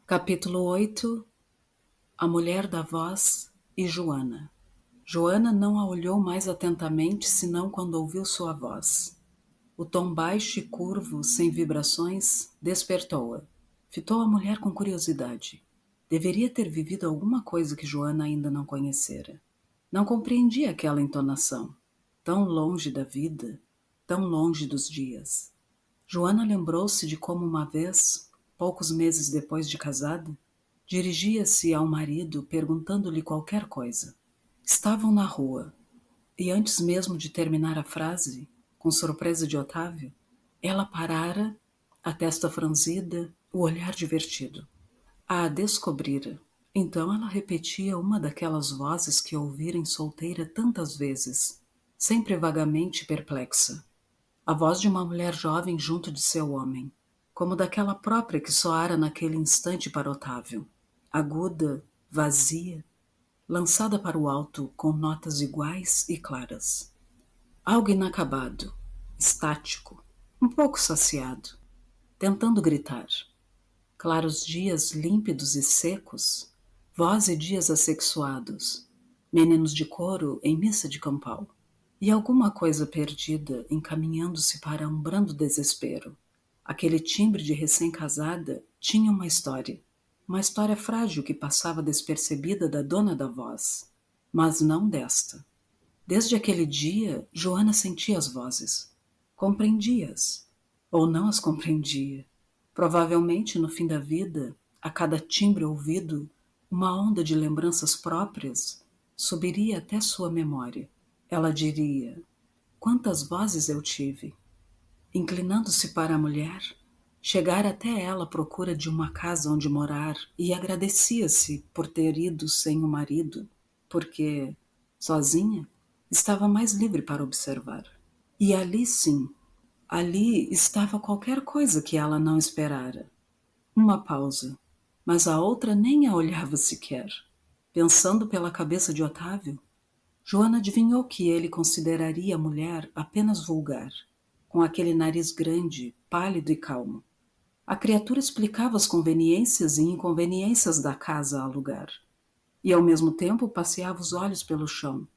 Capítulo 8. A mulher da voz e Joana. Joana não a olhou mais atentamente senão quando ouviu sua voz. O tom baixo e curvo, sem vibrações, despertou-a. Fitou a mulher com curiosidade. Deveria ter vivido alguma coisa que Joana ainda não conhecera. Não compreendia aquela entonação. Tão longe da vida, tão longe dos dias. Joana lembrou-se de como uma vez, poucos meses depois de casada, dirigia-se ao marido perguntando-lhe qualquer coisa. Estavam na rua, e antes mesmo de terminar a frase, com surpresa de Otávio, ela parara, a testa franzida, o olhar divertido. A descobrira. Então ela repetia uma daquelas vozes que ouvira em solteira tantas vezes, sempre vagamente perplexa. A voz de uma mulher jovem junto de seu homem, como daquela própria que soara naquele instante para Otávio, aguda, vazia, lançada para o alto com notas iguais e claras. Algo inacabado, estático, um pouco saciado, tentando gritar. Claros dias límpidos e secos, voz e dias assexuados, meninos de coro em missa de campal, e alguma coisa perdida encaminhando-se para um brando desespero. Aquele timbre de recém-casada tinha uma história frágil que passava despercebida da dona da voz, mas não desta. Desde aquele dia, Joana sentia as vozes. Compreendia-as. Ou não as compreendia. Provavelmente, no fim da vida, a cada timbre ouvido, uma onda de lembranças próprias subiria até sua memória. Ela diria: quantas vozes eu tive? Inclinando-se para a mulher, chegara até ela à procura de uma casa onde morar e agradecia-se por ter ido sem o marido, porque, sozinha, estava mais livre para observar. E ali sim, ali estava qualquer coisa que ela não esperara. Uma pausa, mas a outra nem a olhava sequer. Pensando pela cabeça de Otávio, Joana adivinhou que ele consideraria a mulher apenas vulgar, com aquele nariz grande, pálido e calmo. A criatura explicava as conveniências e inconveniências da casa a alugar, e ao mesmo tempo passeava os olhos pelo chão,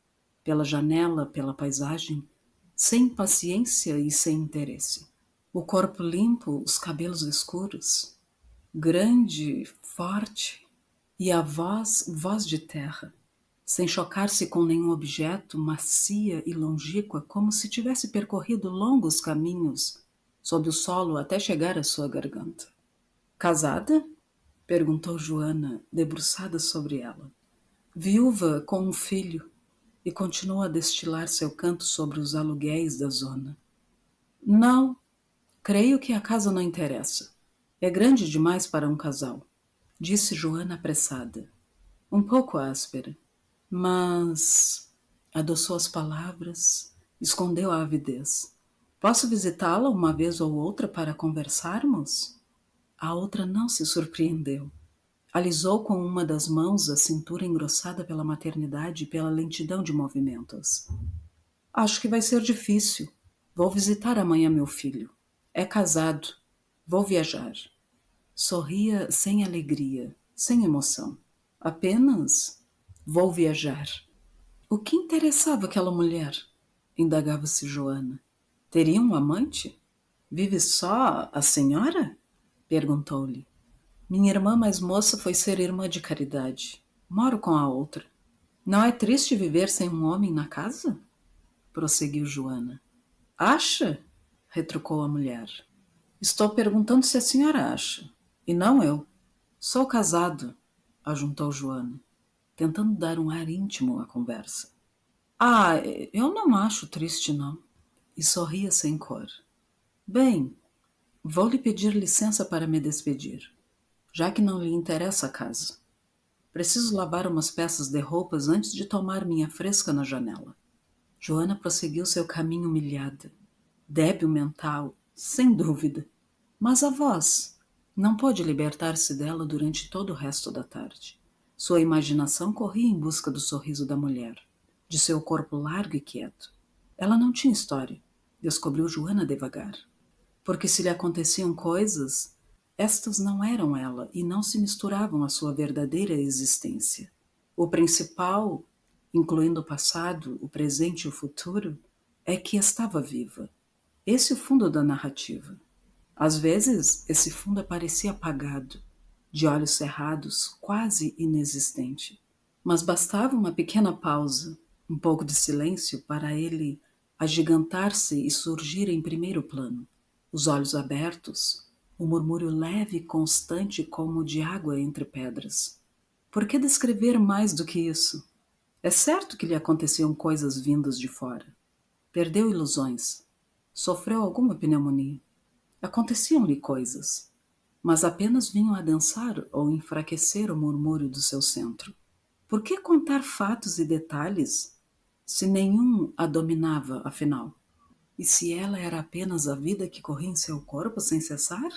pela janela, pela paisagem, sem impaciência e sem interesse. O corpo limpo, os cabelos escuros, grande, forte, e a voz, voz de terra, sem chocar-se com nenhum objeto, macia e longínqua, como se tivesse percorrido longos caminhos sob o solo até chegar à sua garganta. Casada? Perguntou Joana, debruçada sobre ela. Viúva com um filho, e continuou a destilar seu canto sobre os aluguéis da zona. Não, creio que a casa não interessa. É grande demais para um casal, disse Joana apressada, um pouco áspera, mas adoçou as palavras, escondeu a avidez. Posso visitá-la uma vez ou outra para conversarmos? A outra não se surpreendeu. Alisou com uma das mãos a cintura engrossada pela maternidade e pela lentidão de movimentos. Acho que vai ser difícil. Vou visitar amanhã meu filho. É casado. Vou viajar. Sorria sem alegria, sem emoção. Apenas vou viajar. O que interessava aquela mulher? Indagava-se Joana. Teria um amante? Vive só a senhora? Perguntou-lhe. Minha irmã mais moça foi ser irmã de caridade. Moro com a outra. Não é triste viver sem um homem na casa? Prosseguiu Joana. Acha? Retrucou a mulher. Estou perguntando se a senhora acha. E não eu. Sou casado, ajuntou Joana, tentando dar um ar íntimo à conversa. Ah, eu não acho triste, não. E sorria sem cor. Bem, vou lhe pedir licença para me despedir, já que não lhe interessa a casa. Preciso lavar umas peças de roupas antes de tomar minha fresca na janela. Joana prosseguiu seu caminho humilhada, débil mental, sem dúvida. Mas a voz não pôde libertar-se dela durante todo o resto da tarde. Sua imaginação corria em busca do sorriso da mulher, de seu corpo largo e quieto. Ela não tinha história, descobriu Joana devagar. Porque se lhe aconteciam coisas, Estas não eram ela e não se misturavam à sua verdadeira existência. O principal, incluindo o passado, o presente e o futuro, é que estava viva. Esse é o fundo da narrativa. Às vezes, esse fundo parecia apagado, de olhos cerrados, quase inexistente. Mas bastava uma pequena pausa, um pouco de silêncio para ele agigantar-se e surgir em primeiro plano. Os olhos abertos, um murmúrio leve e constante como de água entre pedras. Por que descrever mais do que isso? É certo que lhe aconteciam coisas vindas de fora. Perdeu ilusões. Sofreu alguma pneumonia. Aconteciam-lhe coisas, mas apenas vinham adensar ou enfraquecer o murmúrio do seu centro. Por que contar fatos e detalhes se nenhum a dominava, afinal? E se ela era apenas a vida que corria em seu corpo sem cessar?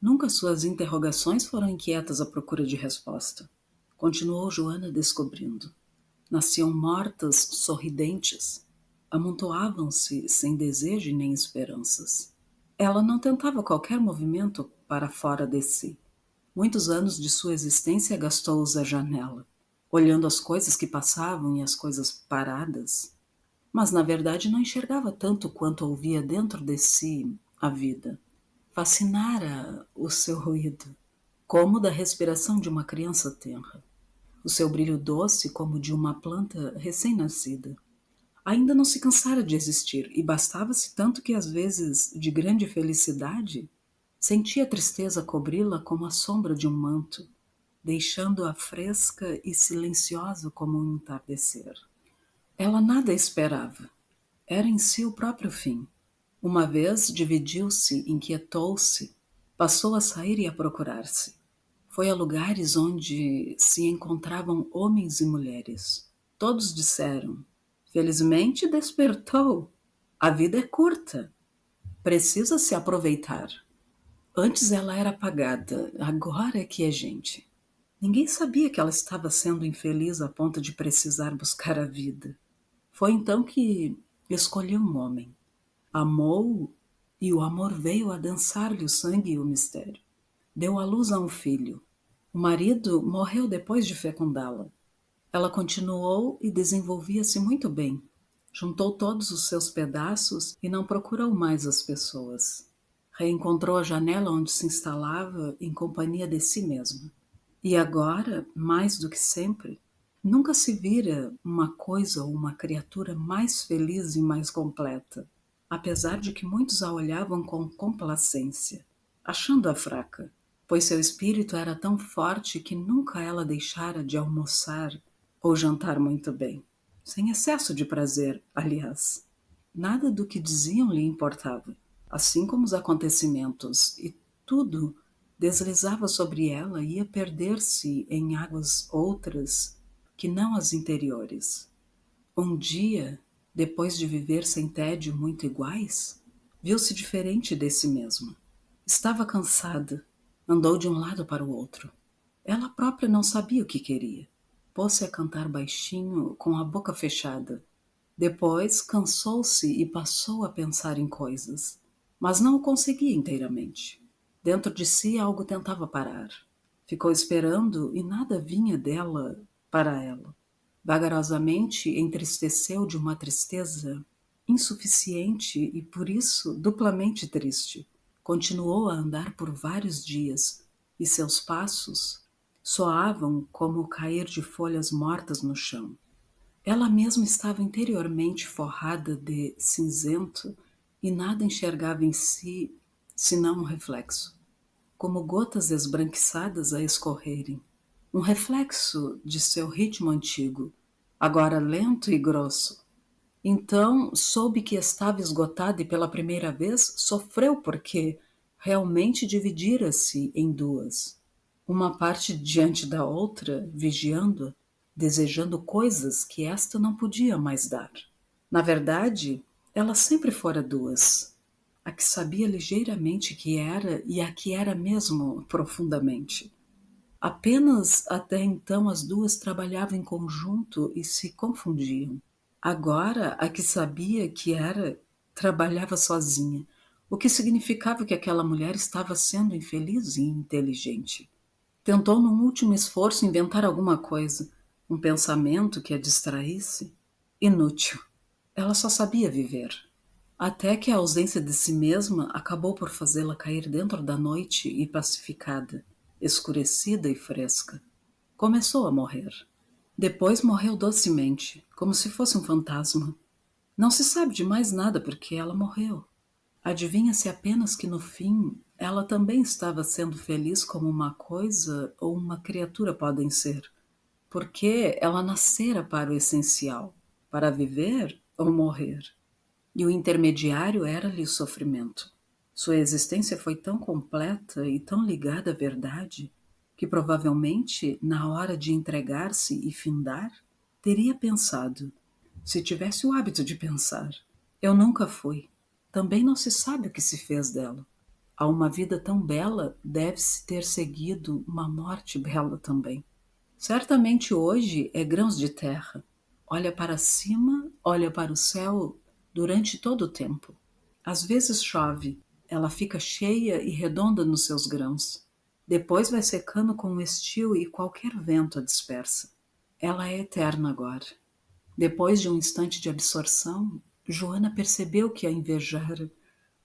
Nunca suas interrogações foram inquietas à procura de resposta. Continuou Joana descobrindo. Nasciam mortas, sorridentes. Amontoavam-se sem desejo e nem esperanças. Ela não tentava qualquer movimento para fora de si. Muitos anos de sua existência gastou-os à janela, olhando as coisas que passavam e as coisas paradas. Mas na verdade não enxergava tanto quanto ouvia dentro de si a vida. Fascinara o seu ruído, como o da respiração de uma criança tenra. O seu brilho doce como de uma planta recém-nascida. Ainda não se cansara de existir, e bastava-se tanto que, às vezes, de grande felicidade, sentia a tristeza cobri-la como a sombra de um manto, deixando-a fresca e silenciosa como um entardecer. Ela nada esperava. Era em si o próprio fim. Uma vez dividiu-se, inquietou-se, passou a sair e a procurar-se. Foi a lugares onde se encontravam homens e mulheres. Todos disseram: felizmente despertou. A vida é curta. Precisa se aproveitar. Antes ela era apagada, agora é que é gente. Ninguém sabia que ela estava sendo infeliz a ponto de precisar buscar a vida. Foi então que escolheu um homem. Amou e o amor veio a dançar-lhe o sangue e o mistério. Deu à luz a um filho. O marido morreu depois de fecundá-la. Ela continuou e desenvolvia-se muito bem. Juntou todos os seus pedaços e não procurou mais as pessoas. Reencontrou a janela onde se instalava em companhia de si mesma. E agora, mais do que sempre, nunca se vira uma coisa ou uma criatura mais feliz e mais completa, apesar de que muitos a olhavam com complacência, achando-a fraca, pois seu espírito era tão forte que nunca ela deixara de almoçar ou jantar muito bem, sem excesso de prazer, aliás. Nada do que diziam lhe importava, assim como os acontecimentos, e tudo deslizava sobre ela e ia perder-se em águas outras que não as interiores. Um dia, depois de viver sem tédio muito iguais, viu-se diferente de si mesma. Estava cansada, andou de um lado para o outro. Ela própria não sabia o que queria. Pôs-se a cantar baixinho, com a boca fechada. Depois cansou-se e passou a pensar em coisas, mas não o conseguia inteiramente. Dentro de si algo tentava parar. Ficou esperando e nada vinha dela para ela. Vagarosamente entristeceu de uma tristeza insuficiente e por isso duplamente triste. Continuou a andar por vários dias e seus passos soavam como o cair de folhas mortas no chão. Ela mesma estava interiormente forrada de cinzento e nada enxergava em si senão um reflexo, como gotas esbranquiçadas a escorrerem. Um reflexo de seu ritmo antigo, agora lento e grosso. Então soube que estava esgotada e pela primeira vez sofreu porque realmente dividira-se em duas. Uma parte diante da outra, vigiando, desejando coisas que esta não podia mais dar. Na verdade, ela sempre fora duas. A que sabia ligeiramente que era e a que era mesmo profundamente. Apenas até então as duas trabalhavam em conjunto e se confundiam. Agora, a que sabia que era, trabalhava sozinha, o que significava que aquela mulher estava sendo infeliz e inteligente. Tentou, num último esforço, inventar alguma coisa, um pensamento que a distraísse. Inútil. Ela só sabia viver. Até que a ausência de si mesma acabou por fazê-la cair dentro da noite e pacificada, escurecida e fresca. Começou a morrer. Depois morreu docemente, como se fosse um fantasma. Não se sabe de mais nada porque ela morreu. Adivinha-se apenas que no fim ela também estava sendo feliz como uma coisa ou uma criatura podem ser, porque ela nascera para o essencial, para viver ou morrer. E o intermediário era-lhe o sofrimento. Sua existência foi tão completa e tão ligada à verdade que provavelmente, na hora de entregar-se e findar, teria pensado, se tivesse o hábito de pensar. Eu nunca fui. Também não se sabe o que se fez dela. A uma vida tão bela deve-se ter seguido uma morte bela também. Certamente hoje é grãos de terra. Olha para cima, olha para o céu durante todo o tempo. Às vezes chove, ela fica cheia e redonda nos seus grãos. Depois vai secando com o estio e qualquer vento a dispersa. Ela é eterna agora. Depois de um instante de absorção, Joana percebeu que a invejara,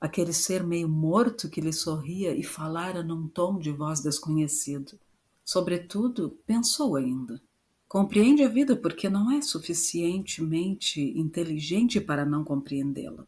aquele ser meio morto que lhe sorria e falara num tom de voz desconhecido. Sobretudo, pensou ainda. Compreende a vida porque não é suficientemente inteligente para não compreendê-la.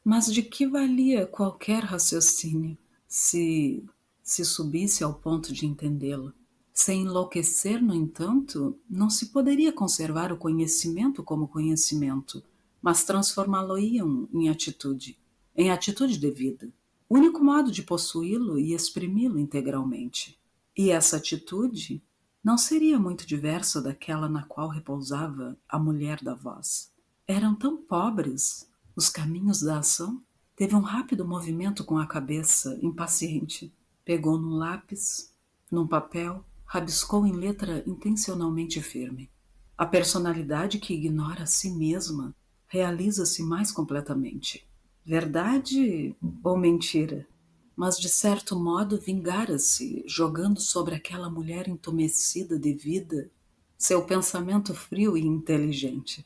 Mas de que valia qualquer raciocínio se subisse ao ponto de entendê-la? Sem enlouquecer, no entanto, não se poderia conservar o conhecimento como conhecimento, mas transformá-lo-iam em atitude de vida. O único modo de possuí-lo e exprimi-lo integralmente. E essa atitude não seria muito diversa daquela na qual repousava a mulher da voz. Eram tão pobres os caminhos da ação. Teve um rápido movimento com a cabeça, impaciente. Pegou num lápis, num papel, rabiscou em letra intencionalmente firme. A personalidade que ignora a si mesma realiza-se mais completamente. Verdade ou mentira? Mas de certo modo vingara-se, jogando sobre aquela mulher entumecida de vida seu pensamento frio e inteligente.